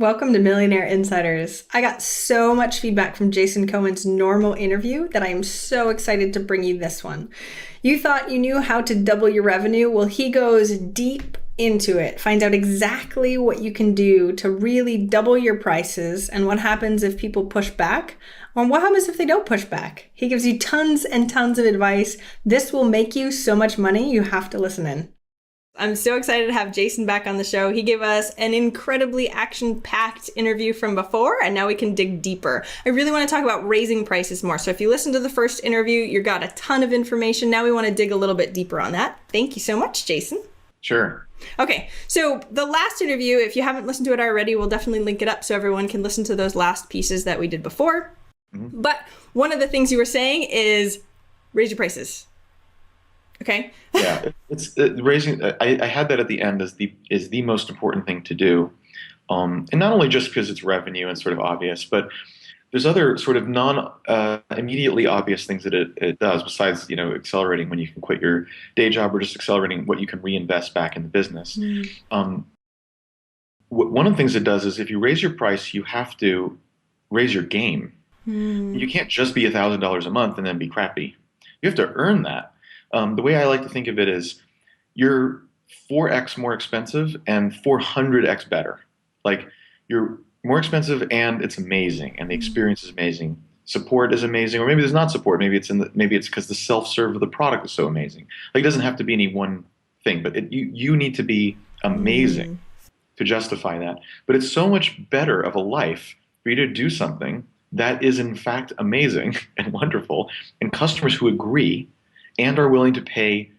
Welcome to Millionaire Insiders. I got so much feedback from Jason Cohen's normal interview that I am so excited to bring you this one. You thought you knew how to double your revenue? Well, he goes deep into it, finds out exactly what you can do to really double your prices and what happens if people push back, or what happens if they don't push back. He gives you tons and tons of advice. This will make you so much money, you have to listen in. I'm so excited to have Jason back on the show. He gave us an incredibly action-packed interview from before, and now we can dig deeper. I really want to talk about raising prices more. So if you listen to the first interview, you got a ton of information. Now we want to dig a little bit deeper on that. Thank you so much, Jason. Sure. Okay, so the last interview, if you haven't listened to it already, we'll definitely link it up so everyone can listen to those last pieces that we did before. But one of the things you were saying is raise your prices. Okay. Yeah, it's raising. I had that at the end as the most important thing to do, and not only just because it's revenue and sort of obvious, but there's other sort of non immediately obvious things that it does besides accelerating when you can quit your day job or just accelerating what you can reinvest back in the business. One of the things it does is if you raise your price, you have to raise your game. You can't just be $1,000 a month and then be crappy. You have to earn that. The way I like to think of it is you're 4x more expensive and 400x better. Like you're more expensive and it's amazing and the experience is amazing. Support is amazing, or maybe there's not support. Maybe it's because the self-serve of the product is so amazing. Like it doesn't have to be any one thing, but you need to be amazing to justify that. But it's so much better of a life for you to do something that is in fact amazing and wonderful, and customers who agree and are willing to pay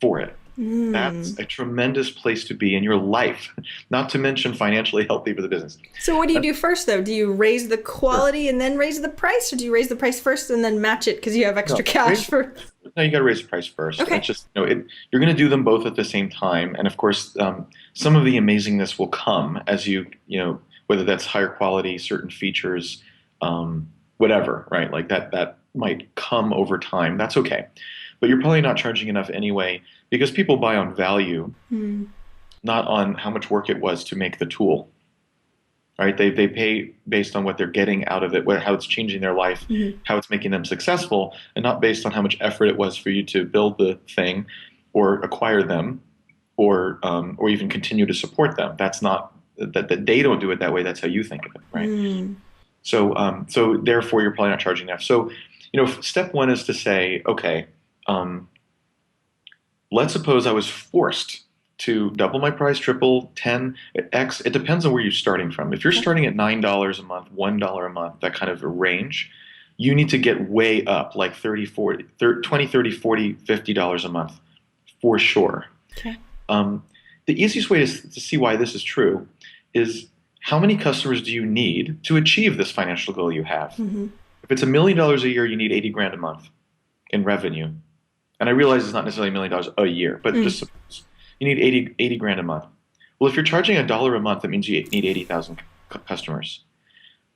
for it. That's a tremendous place to be in your life, not to mention financially healthy for the business. So what do you do first, though? Do you raise the quality and then raise the price, or do you raise the price first and then match it because you have extra cash for? No, you got to raise the price first. Okay. It's just you're going to do them both at the same time, and of course, some of the amazingness will come as whether that's higher quality, certain features, whatever, right? Like that might come over time. That's okay. But you're probably not charging enough anyway because people buy on value, not on how much work it was to make the tool. Right? They pay based on what they're getting out of it, how it's changing their life, how it's making them successful, and not based on how much effort it was for you to build the thing or acquire them or even continue to support them. That's not that they don't do it that way. That's how you think of it, right? So therefore you're probably not charging enough. So step one is to say, okay, let's suppose I was forced to double my price, triple, 10x. It depends on where you're starting from. If you're starting at $9 a month, $1 a month, that kind of a range, you need to get way up, like 30, 40, 30, 20, 30, 40, $50 a month for sure. Okay. The easiest way to see why this is true is how many customers do you need to achieve this financial goal you have? If it's $1 million a year, you need 80 grand a month in revenue. And I realize it's not necessarily $1 million a year, but just suppose you need 80 grand a month. Well, if you're charging $1 a month, that means you need 80,000 customers.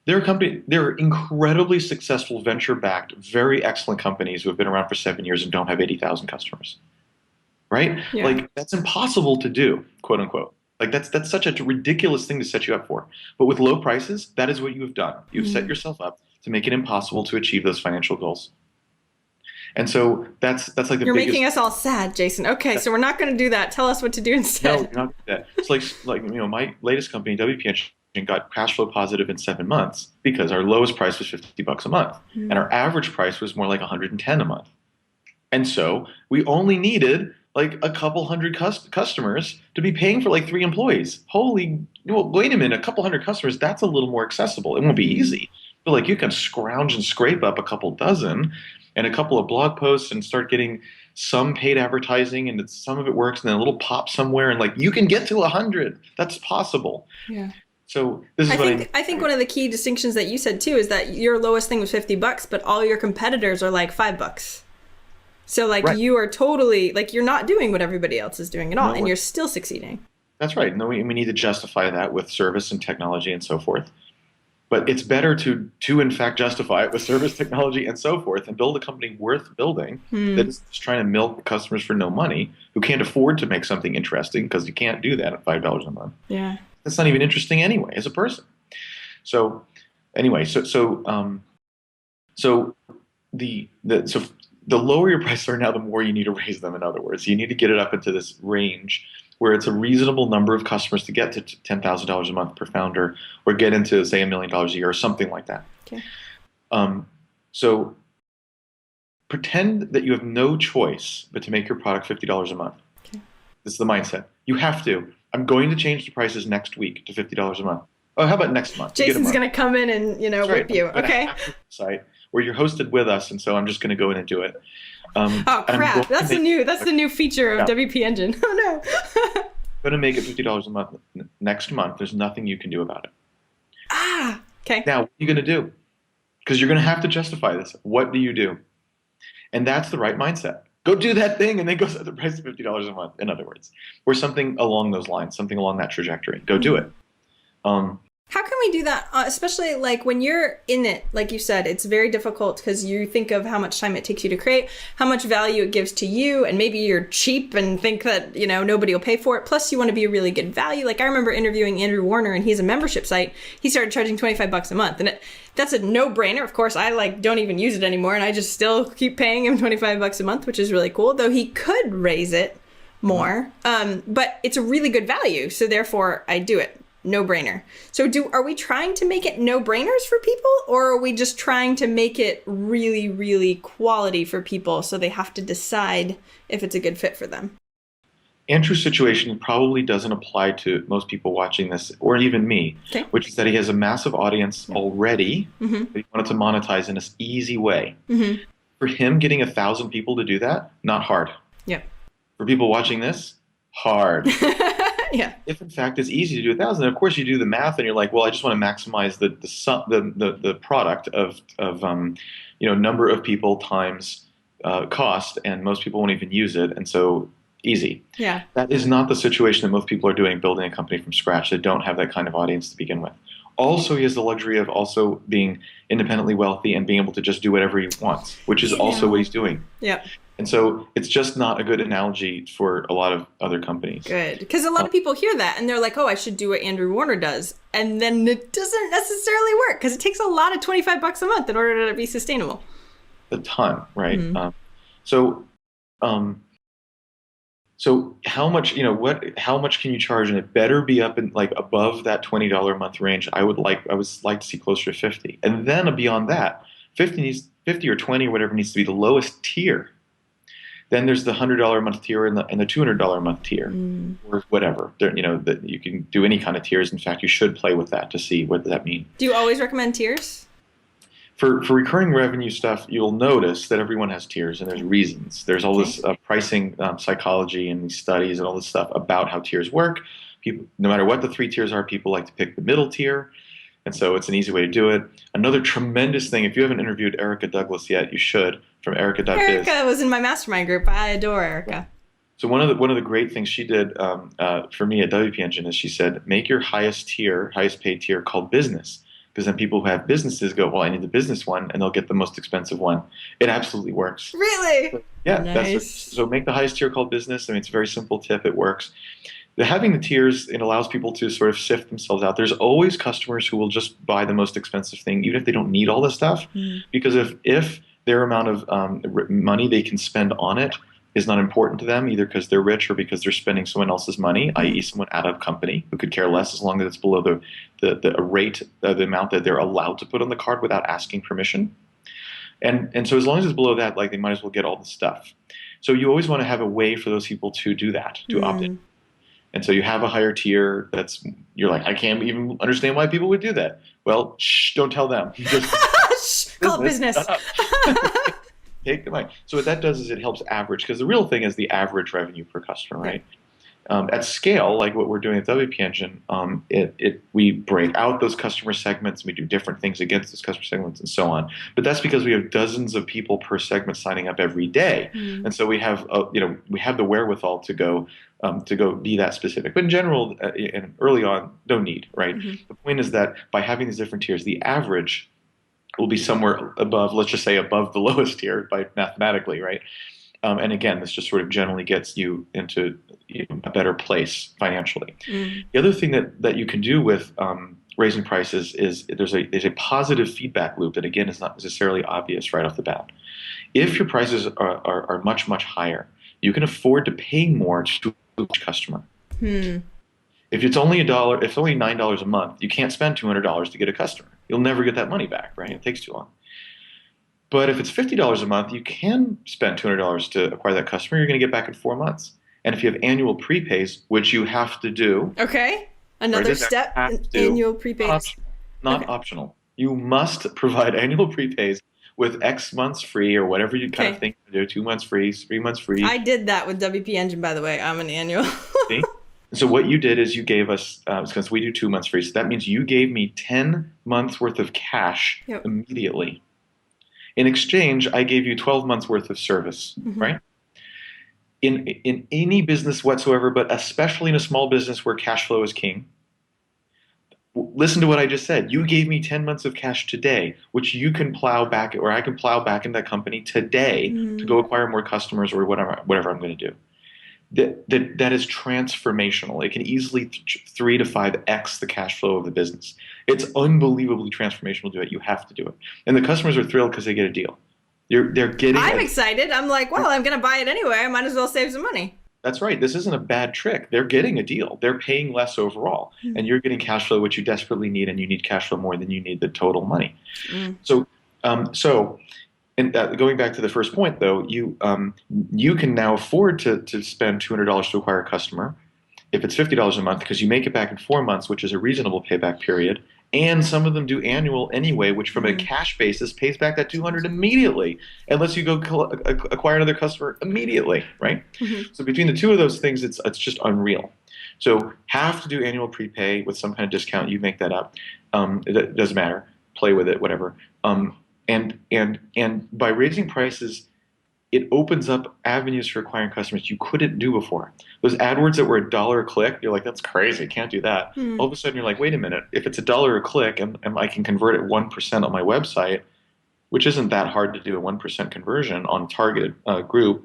There are incredibly successful venture-backed, very excellent companies who have been around for 7 years and don't have 80,000 customers, right? Yeah. Like that's impossible to do, quote unquote. Like that's such a ridiculous thing to set you up for. But with low prices, that is what you have done. You've set yourself up to make it impossible to achieve those financial goals. And so that's like the You're biggest. making us all sad, Jason. Okay, so we're not going to do that. Tell us what to do instead. No, you're not gonna do that. It's like my latest company, WP got cash flow positive in 7 months because our lowest price was $50 a month, and our average price was more like 110 a month. And so we only needed like a couple hundred customers to be paying for like 3 employees. Wait a minute, a couple hundred customers, that's a little more accessible. It won't be easy, but like you can scrounge and scrape up a couple dozen and a couple of blog posts and start getting some paid advertising, and some of it works, and then a little pop somewhere, and like you can get to 100. That's possible. Yeah. So this is I think one of the key distinctions that you said too is that your lowest thing was $50, but all your competitors are like $5. So like right. You are totally like you're not doing what everybody else is doing at all, No, and you're still succeeding. That's right. No, we need to justify that with service and technology and so forth. But it's better to in fact justify it with service, technology, and so forth, and build a company worth building that is just trying to milk customers for no money, who can't afford to make something interesting because you can't do that at $5 a month. Yeah. That's not even interesting anyway as a person. So anyway, so so the lower your prices are now, the more you need to raise them. In other words, you need to get it up into this range where it's a reasonable number of customers to get to $10,000 a month per founder, or get into say $1 million a year or something like that. Okay. So pretend that you have no choice but to make your product $50 a month. Okay. This is the mindset. You have to. I'm going to change the prices next week to $50 a month. Oh, how about next month? Jason's going to come in and, That's whip right. you. I'm gonna Okay. have a site where you're hosted with us, and so I'm just going to go in and do it. Oh And I'm crap! going to make, That's the new feature of yeah, WP Engine. Oh no. going to make it $50 a month next month. There's nothing you can do about it. Ah. Okay. Now, what are you going to do? Because you're going to have to justify this. What do you do? And that's the right mindset. Go do that thing and then go set the price of $50 a month, in other words, or something along those lines, something along that trajectory. Go do it. How can we do that? Especially like when you're in it, like you said, it's very difficult because you think of how much time it takes you to create, how much value it gives to you, and maybe you're cheap and think that, nobody will pay for it. Plus you want to be a really good value. Like I remember interviewing Andrew Warner, and he's a membership site. He started charging $25 a month, and that's a no-brainer. Of course, I don't even use it anymore, and I just still keep paying him $25 a month, which is really cool, though he could raise it more. But it's a really good value, so therefore I do it. No brainer. So are we trying to make it no brainers for people, or are we just trying to make it really, really quality for people so they have to decide if it's a good fit for them? Andrew's situation probably doesn't apply to most people watching this, or even me, Okay. which is that he has a massive audience already that he wanted to monetize in this easy way. Mm-hmm. For him, getting 1,000 people to do that, not hard. Yep. For people watching this, hard. Yeah. If in fact it's easy to do 1,000, of course you do the math and you're like, well, I just want to maximize the product of number of people times cost, and most people won't even use it, and so easy. Yeah. That is not the situation that most people are doing, building a company from scratch. They don't have that kind of audience to begin with. Also, he has the luxury of also being independently wealthy and being able to just do whatever he wants, which is also what he's doing. Yeah. And so it's just not a good analogy for a lot of other companies. Good. Because a lot of people hear that and they're like, oh, I should do what Andrew Warner does. And then it doesn't necessarily work because it takes a lot of $25 a month in order to be sustainable. A ton, right? Mm-hmm. So how much, how much can you charge? And it better be up in like above that $20 a month range. I would like to see closer to 50. And then beyond that, 50 or 20 or whatever needs to be the lowest tier. Then there's the $100 a month tier and the $200 a month tier, or whatever. That you can do any kind of tiers. In fact, you should play with that to see what does that mean. Do you always recommend tiers? For recurring revenue stuff, you'll notice that everyone has tiers, and there's reasons. There's all this pricing psychology and these studies and all this stuff about how tiers work. People, no matter what the 3 tiers are, people like to pick the middle tier. And so it's an easy way to do it. Another tremendous thing, if you haven't interviewed Erica Douglas yet, you should, from Erica.biz. Erica was in my mastermind group. I adore Erica. So one of the great things she did for me at WP Engine is she said, make your highest paid tier called business. Because then people who have businesses go, well, I need the business one, and they'll get the most expensive one. It absolutely works. Really? So, yeah. Nice. So make the highest tier called business. I mean, it's a very simple tip. It works. Having the tiers, it allows people to sort of sift themselves out. There's always customers who will just buy the most expensive thing, even if they don't need all this stuff. Because if their amount of money they can spend on it is not important to them, either because they're rich or because they're spending someone else's money, i.e. someone out of company who could care less as long as it's below the rate, the amount that they're allowed to put on the card without asking permission. And so as long as it's below that, like, they might as well get all the stuff. So you always want to have a way for those people to do that, to opt in. And so you have a higher tier you're like, I can't even understand why people would do that. Well, don't tell them. Just call it business. Take the money. So what that does is it helps average, because the real thing is the average revenue per customer, right? At scale, like what we're doing at WP Engine, we break out those customer segments, and we do different things against those customer segments and so on. But that's because we have dozens of people per segment signing up every day, and so we have the wherewithal to go be that specific. But in general, and early on, no need, right? The point is that by having these different tiers, the average will be somewhere above, let's just say above the lowest tier by mathematically, right? And again, this just sort of generally gets you into a better place financially. Mm. The other thing that you can do with raising prices is there's a positive feedback loop that again is not necessarily obvious right off the bat. If your prices are much, much higher, you can afford to pay more to each customer. Hmm. If it's only $1, if it's only $9 a month, you can't spend $200 to get a customer. You'll never get that money back, right? It takes too long. But if it's $50 a month, you can spend $200 to acquire that customer. You're going to get back in 4 months. And if you have annual prepays, which you have to do, Okay. right, Another this step, have to do, annual not prepays. optional, not Okay. optional. You must provide annual prepays with X months free or whatever you kind of Okay. think to do, 2 months free, 3 months free. I did that with WP Engine, by the way. I'm an annual. See? So what you did is you gave us, because we do 2 months free, so that means you gave me 10 months worth of cash Yep. immediately. In exchange, I gave you 12 months worth of service, Hmm. right? In any business whatsoever, but especially in a small business where cash flow is king, listen to what I just said. You gave me 10 months of cash today, which you can plow back, or I can plow back in that company today to go Mm. acquire more customers or whatever I'm going to do. That is transformational. It can easily 3 to 5x the cash flow of the business. It's unbelievably transformational to do it. You have to do it. And the customers are thrilled because they get a deal. They're getting I'm a excited. I'm like, well, I'm going to buy it anyway. I might as well save some money. That's right. This isn't a bad trick. They're getting a deal. They're paying less overall, and Mm. you're getting cash flow, which you desperately need, and you need cash flow more than you need the total money. Mm. So, so, and going back to the first point, though, you can now afford to spend $200 to acquire a customer if it's $50 a month because you make it back in 4 months, which is a reasonable payback period. And some of them do annual anyway, which from a Mm. cash basis pays back that 200 immediately, unless you go acquire another customer immediately, right? Mhm. So between the two of those things, it's just unreal. So have to do annual prepay with some kind of discount. You make that up. It doesn't matter. Play with it, whatever. And by raising prices, it opens up avenues for acquiring customers you couldn't do before. Those AdWords that were $1 a click, you're like, that's crazy, can't do that. All Mm. of a sudden, you're like, wait a minute, if it's $1 a click and I can convert it 1% on my website, which isn't that hard to do a 1% conversion on a targeted group,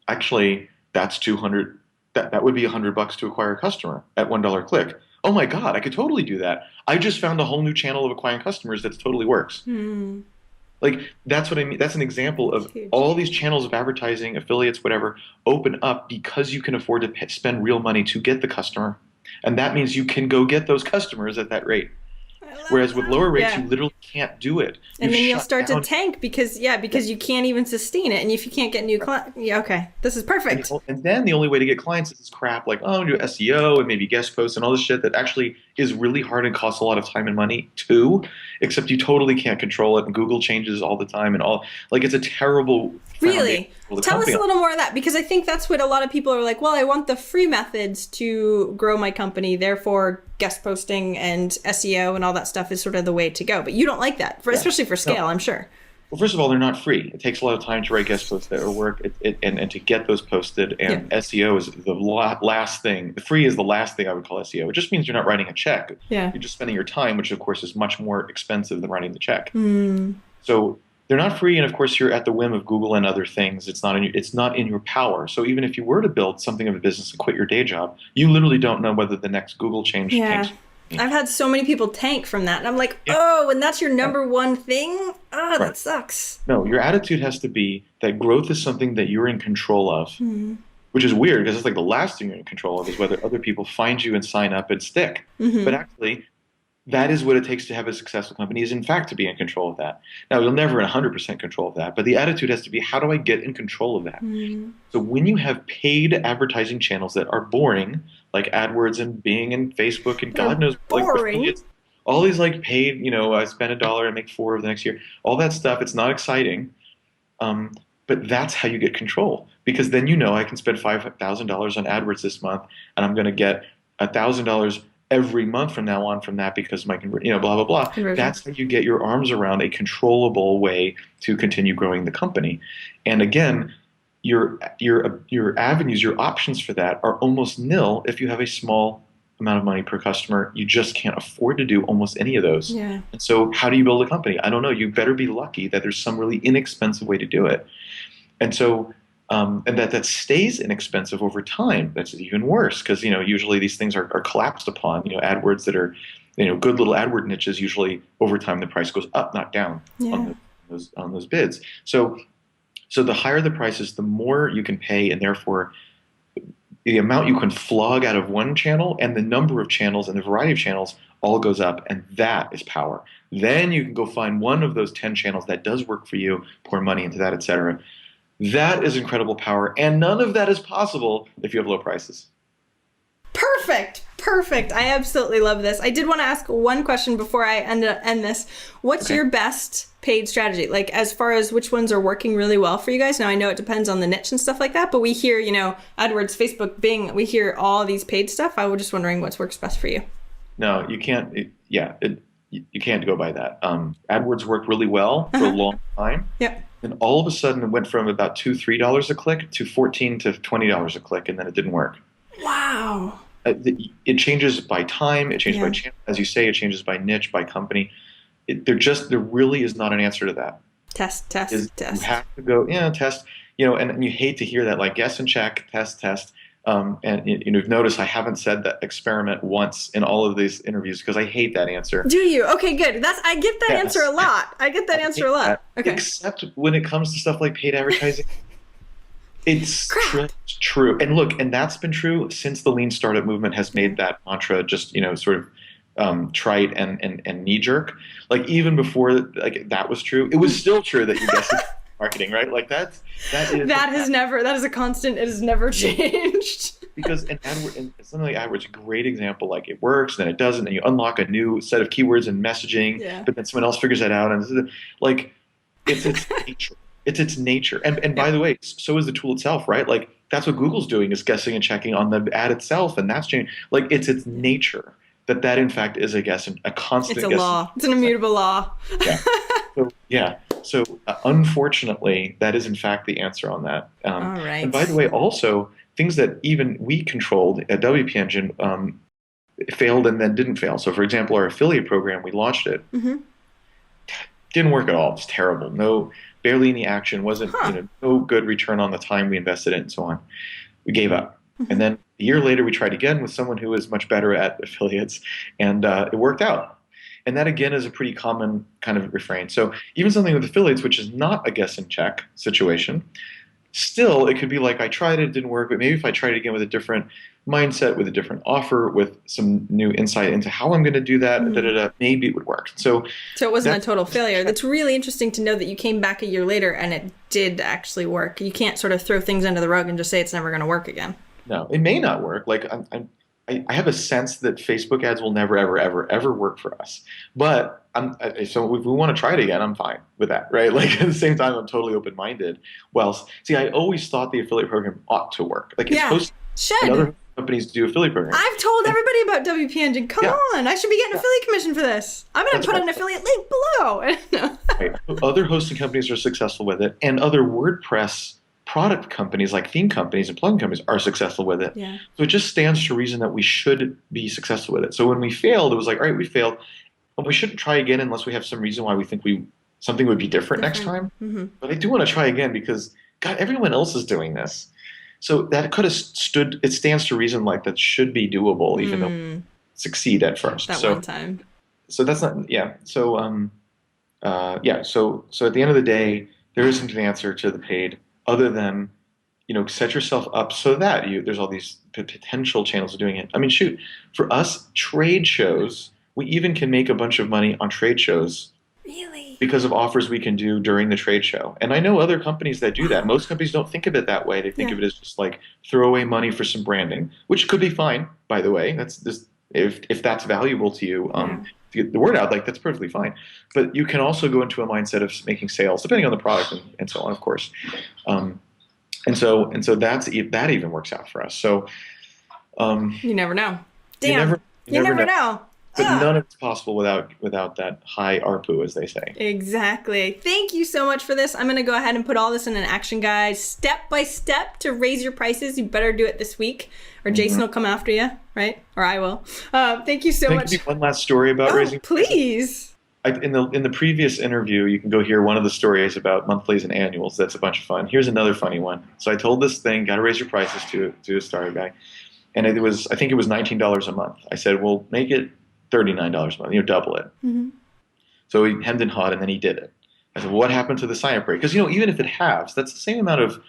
actually, that's 200, that would be $100 to acquire a customer at $1 click. Oh my God, I could totally do that. I just found a whole new channel of acquiring customers that totally works. Mm. Like that's what I mean. That's an example It's of huge. all these channels of advertising, affiliates, whatever, open up because you can afford to spend real money to get the customer. And that means you can go get those customers at that rate. I love Whereas with that. lower rates, you Yeah. literally can't do it. You And then you'll shut start to down. tank because, yeah, Yeah. because you can't even sustain it. And if you can't get new clients, yeah, okay, this is perfect. And then the only way to get clients is this crap like, oh, do SEO and maybe guest posts and all this shit that actually is really hard and costs a lot of time and money too, except you totally can't control it. And Google changes all the time and all. Like it's a terrible foundation Really? for the Tell us company. a little more of that because I think that's what a lot of people are like, well, I want the free methods to grow my company. Therefore, guest posting and SEO and all that stuff is sort of the way to go. But you don't like that, for, Yeah. especially for No. scale, I'm sure. Well, first of all, they're not free. It takes a lot of time to write guest posts that are work and to get those posted. Yeah. And SEO is the last thing. The free is the last thing I would call SEO. It just means you're not writing a check. Yeah. You're just spending your time, which of course is much more expensive than writing the check. Mm. So they're not free, and of course you're at the whim of Google and other things. It's not in your power. So even if you were to build something of a business and quit your day job, you literally don't know whether the next Google change Yeah. takes. I've had so many people tank from that. And I'm like, Yeah. oh, and that's your Yeah. number one thing? Ah, Right. that sucks. No, your attitude has to be that growth is something that you're in control of. Mm. Which is weird because it's like the last thing you're in control of is whether other people find you and sign up and stick. But Hmm. actually, that is what it takes to have a successful company is in fact to be in control of that. Now, you'll never in 100% control of that, but the attitude has to be, how do I get in control of that? Mm. So when you have paid advertising channels that are boring, like AdWords and Bing and Facebook and God They're knows, like boring. affiliates, all these like paid, I spend $1 and make four of the next year, all that stuff, it's not exciting. Um, but that's how you get control because then I can spend $5,000 on AdWords this month and I'm going to get $1,000 every month from now on from that because blah blah blah. Conversion. That's how you get your arms around a controllable way to continue growing the company. And again, your avenues, your options for that are almost nil if you have a small amount of money per customer. You just can't afford to do almost any of those. Yeah. And so how do you build a company? I don't know. You better be lucky that there's some really inexpensive way to do it. And so and that stays inexpensive over time. That's even worse because usually these things are collapsed upon. AdWords that are good little AdWord niches. Usually over time the price goes up, not down Yeah. on those bids. So the higher the prices, the more you can pay, and therefore the amount you can flog out of one channel and the number of channels and the variety of channels all goes up, and that is power. Then you can go find one of those 10 channels that does work for you, pour money into that, etc. That is incredible power, and none of that is possible if you have low prices. Perfect. Perfect. I absolutely love this. I did want to ask one question before I end this. What's your best paid strategy? Like, as far as which ones are working really well for you guys? Now, I know it depends on the niche and stuff like that, but we hear, AdWords, Facebook, Bing, we hear all these paid stuff. I was just wondering what works best for you. No, you can't. You can't go by that. AdWords worked really well for a long time. Yep. And all of a sudden it went from about $2, $3 a click to $14 to $20 a click, and then it didn't work. Wow. It changes by time. It changes by channel. As you say, it changes by niche, by company. There really is not an answer to that. Test. You have to go, test, and you hate to hear that, like guess and check, test. And you've noticed I haven't said that experiment once in all of these interviews because I hate that answer. Do you? Okay, good. I get that answer a lot. I get that answer a lot. Okay. Except when it comes to stuff like paid advertising. It's true. And look, and that's been true since the lean startup movement has made that mantra just, sort of trite and knee jerk. Like even before that was true, it was still true that you guessed marketing, right? Like that is a constant. It has never changed. Because and something like AdWords, a great example. Like it works, then it doesn't, and you unlock a new set of keywords and messaging, but then someone else figures that out, and like it's its nature. It's its nature. And by the way, so is the tool itself, right? Like that's what Google's doing, is guessing and checking on the ad itself, and that's changing. Like it's its nature that in fact is a guess, and a constant. It's a law. It's an immutable law. So unfortunately, that is in fact the answer on that. All right. And by the way, also things that even we controlled at WP Engine failed and then didn't fail. So for example, our affiliate program, we launched it. Mm-hmm. Didn't work at all. It was terrible. Barely any action. Wasn't no good return on the time we invested in, and so on. We gave up. Mm-hmm. And then a year later, we tried again with someone who was much better at affiliates, and it worked out. And that again is a pretty common kind of refrain. So even something with affiliates, which is not a guess and check situation, still it could be like I tried it didn't work, but maybe if I tried it again with a different mindset, with a different offer, with some new insight into how I'm going to do that, maybe it would work. So it wasn't a total failure. That's really interesting to know that you came back a year later and it did actually work. You can't sort of throw things under the rug and just say it's never going to work again. No, it may not work. Like I have a sense that Facebook ads will never, ever, ever, ever work for us. But so if we want to try it again, I'm fine with that, right? Like at the same time, I'm totally open-minded. I always thought the affiliate program ought to work. Like it's supposed to. Other companies do affiliate programs. I've told everybody about WP Engine. Come on, I should be getting affiliate commission for this. I'm going to put an affiliate link below. Right. Other hosting companies are successful with it, and other WordPress product companies like theme companies and plugin companies are successful with it. Yeah. So it just stands to reason that we should be successful with it. So when we failed, it was like, all right, we failed, but we shouldn't try again unless we have some reason why we think something would be different next time. Mm-hmm. But I do want to try again because, God, everyone else is doing this. So that could have it stands to reason like that should be doable, even though we succeed at first. One time. So that's not, So, So at the end of the day, there isn't an answer to the paid other than, set yourself up so that there's all these potential channels of doing it. I mean, shoot, for us, trade shows, we even can make a bunch of money on trade shows. Really? Because of offers we can do during the trade show. And I know other companies that do that. Most companies don't think of it that way. They think of it as just like throw away money for some branding, which could be fine, by the way. That's just if that's valuable to you, to get the word out, like that's perfectly fine. But you can also go into a mindset of making sales, depending on the product and so on, of course. And so that even works out for us. So you never know. Damn. You never know. But none of it's possible without that high ARPU, as they say. Exactly. Thank you so much for this. I'm going to go ahead and put all this in an action guide, step by step, to raise your prices. You better do it this week, or Jason will come after you, right? Or I will. Thank you so much. Can I give you one last story about raising prices? Please. in the previous interview, you can go hear one of the stories about monthlies and annuals. That's a bunch of fun. Here's another funny one. So I told this thing, got to raise your prices to a starter guy, and I think it was $19 a month. I said, well, make it $39 a month. Double it. Hmm. So he hemmed and hawed, and then he did it. I said, well, what happened to the sign up rate? Because even if it halves, that's the same amount of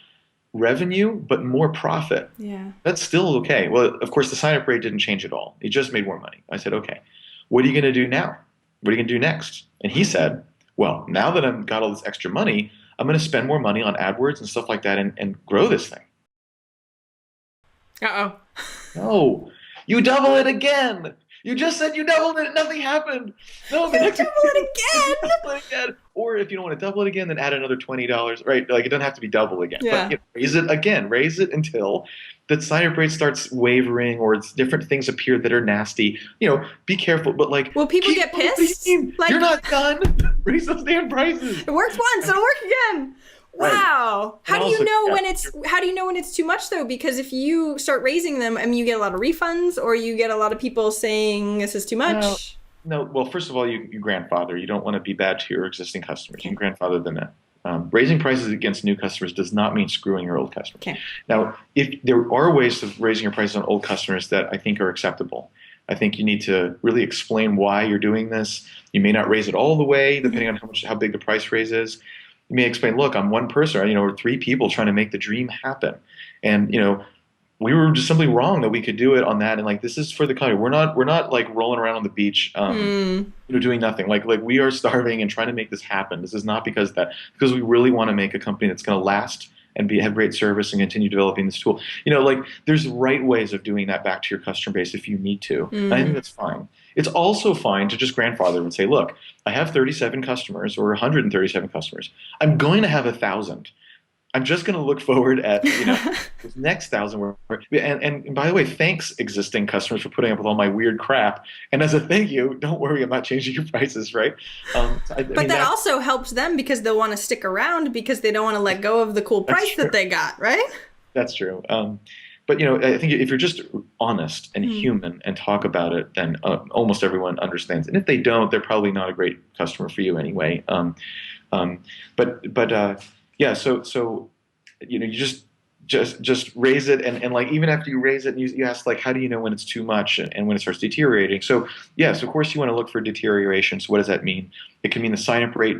revenue, but more profit. Yeah. That's still okay. Well, of course, the sign up rate didn't change at all. He just made more money. I said, okay, what are you going to do now? What are you going to do next? And he said, well, now that I've got all this extra money, I'm going to spend more money on AdWords and stuff like that and grow this thing. Uh-oh. No, you double it again. You just said you doubled it. Nothing happened. No, the You next double it again. double it again. Or if you don't want to double it again, then add another $20. Right? Like it doesn't have to be double again. Yeah. But raise it again. Raise it until the sign up rate starts wavering, or it's different things appear that are nasty. Be careful. But like, Will people keep get pissed? moving. Like, You're not done. Raise those damn prices. it worked once, it'll work again. Right. Wow. And How do you also, know yeah, when it's too much though? Because if you start raising them, I mean, you get a lot of refunds, or you get a lot of people saying this is too much. No. Well, first of all, you grandfather. You don't want to be bad to your existing customers. Okay. You can grandfather them in. Raising prices against new customers does not mean screwing your old customers. Okay. Now, if there are ways of raising your prices on old customers that I think are acceptable, I think you need to really explain why you're doing this. You may not raise it all the way, depending on how big the price raise is. You may explain, look, I'm one person, or three people trying to make the dream happen, and we were just simply wrong that we could do it on that. And like, this is for the country. We're not like rolling around on the beach, doing nothing. Like we are starving and trying to make this happen. This is not because we really want to make a company that's going to last and have great service and continue developing this tool. Like there's right ways of doing that back to your customer base if you need to. And I think that's fine. It's also fine to just grandfather and say, look, I have 37 customers or 137 customers. I'm going to have 1,000. I'm just going to look forward at this next 1,000. And by the way, thanks existing customers for putting up with all my weird crap. And as a thank you, don't worry, I'm not changing your prices, right? But that also helps them because they'll want to stick around because they don't want to let go of the cool price that they got, right? That's true. But I think if you're just honest and human and talk about it, then almost everyone understands. And if they don't, they're probably not a great customer for you anyway. Yeah. So you just raise it, and like even after you raise it, and you ask like, how do you know when it's too much and when it starts deteriorating? So yes, of course you want to look for deterioration. So what does that mean? It can mean the sign up rate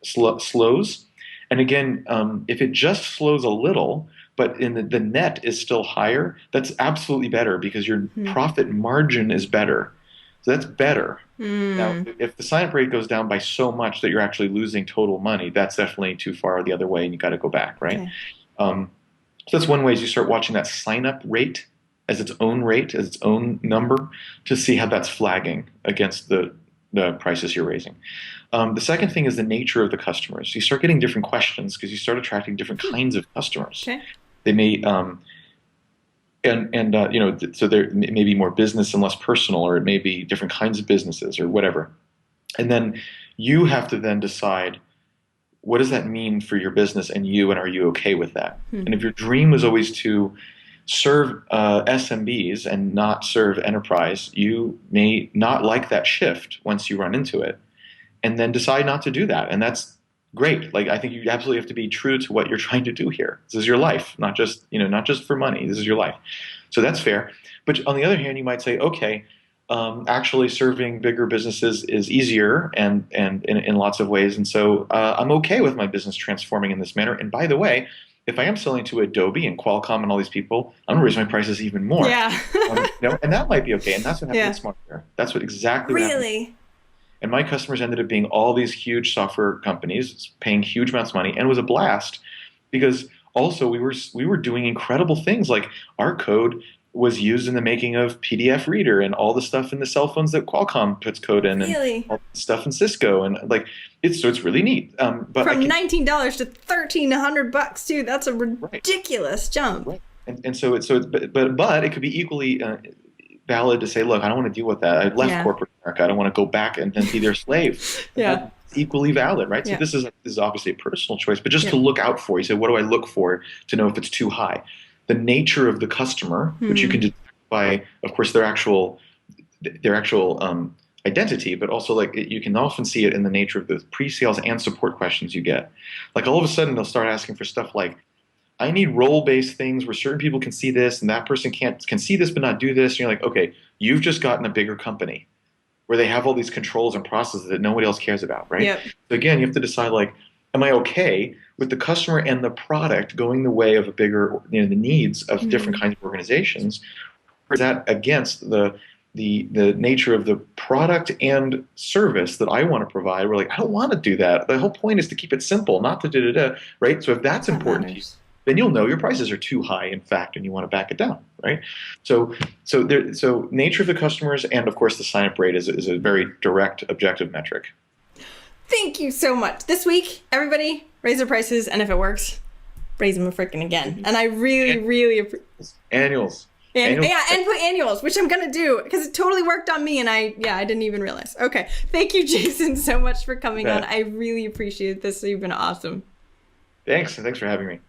slows, and again, if it just slows a little, but in the net is still higher, that's absolutely better because your profit margin is better. So that's better. Now, if the sign-up rate goes down by so much that you're actually losing total money, that's definitely too far the other way, and you got to go back, right? Okay. So that's one way is you start watching that sign-up rate, as its own number, to see how that's flagging against the prices you're raising. The second thing is the nature of the customers. You start getting different questions because you start attracting different kinds of customers. Okay. They may so there may be more business and less personal, or it may be different kinds of businesses or whatever. And then you have to then decide, what does that mean for your business and you, and are you okay with that? And if your dream was always to serve SMBs and not serve enterprise, you may not like that shift once you run into it, and then decide not to do that. And that's great. Like, I think you absolutely have to be true to what you're trying to do here. This is your life, not just for money. This is your life. So that's fair. But on the other hand, you might say, okay, actually serving bigger businesses is easier and in lots of ways. And so I'm okay with my business transforming in this manner. And by the way, if I am selling to Adobe and Qualcomm and all these people, I'm going to raise my prices even more. Yeah. And that might be okay. And that's what happened with SmartCare. That's what happened. Really? And my customers ended up being all these huge software companies paying huge amounts of money, and it was a blast because also we were doing incredible things. Like our code was used in the making of PDF Reader and all the stuff in the cell phones that Qualcomm puts code in, Really? and all the stuff in Cisco, and like it's really neat. But from $19 to $1,300 too. That's a ridiculous jump. Right. And so but it could be equally valid to say, look, I don't want to deal with that. I left corporate America. I don't want to go back and then be their slave. Yeah. It's equally valid, right? So this is obviously a personal choice, but just to look out for. You say, what do I look for to know if it's too high? The nature of the customer, which you can detect by, of course, their actual identity, but also like you can often see it in the nature of the pre-sales and support questions you get. Like all of a sudden they'll start asking for stuff like, I need role-based things where certain people can see this and that person can see this but not do this. And you're like, okay, you've just gotten a bigger company where they have all these controls and processes that nobody else cares about, right? Yep. So again, you have to decide like, am I okay with the customer and the product going the way of a bigger, the needs of different kinds of organizations? Or is that against the nature of the product and service that I want to provide? We're like, I don't want to do that. The whole point is to keep it simple, not to da da da, right? So if that's That important to you, matters. then you'll know your prices are too high, in fact, and you want to back it down, right? So nature of the customers and of course the sign up rate is a very direct, objective metric. Thank you so much. This week, everybody raise their prices, and if it works, raise them freaking again. And I really, really appreciate. Annuals. And Annuals. yeah, and put annuals, which I'm gonna do because it totally worked on me, and I didn't even realize. Okay, thank you, Jason, so much for coming on. I really appreciate this. You've been awesome. Thanks, and thanks for having me.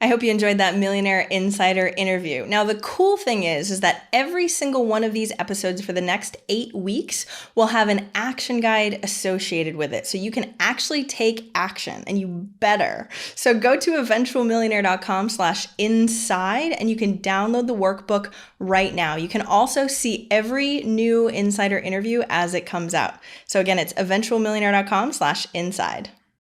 I hope you enjoyed that Millionaire Insider interview. Now, the cool thing is that every single one of these episodes for the next 8 weeks will have an action guide associated with it. So you can actually take action, and you better. So go to eventualmillionaire.com/inside and you can download the workbook right now. You can also see every new insider interview as it comes out. So again, it's eventualmillionaire.com/inside.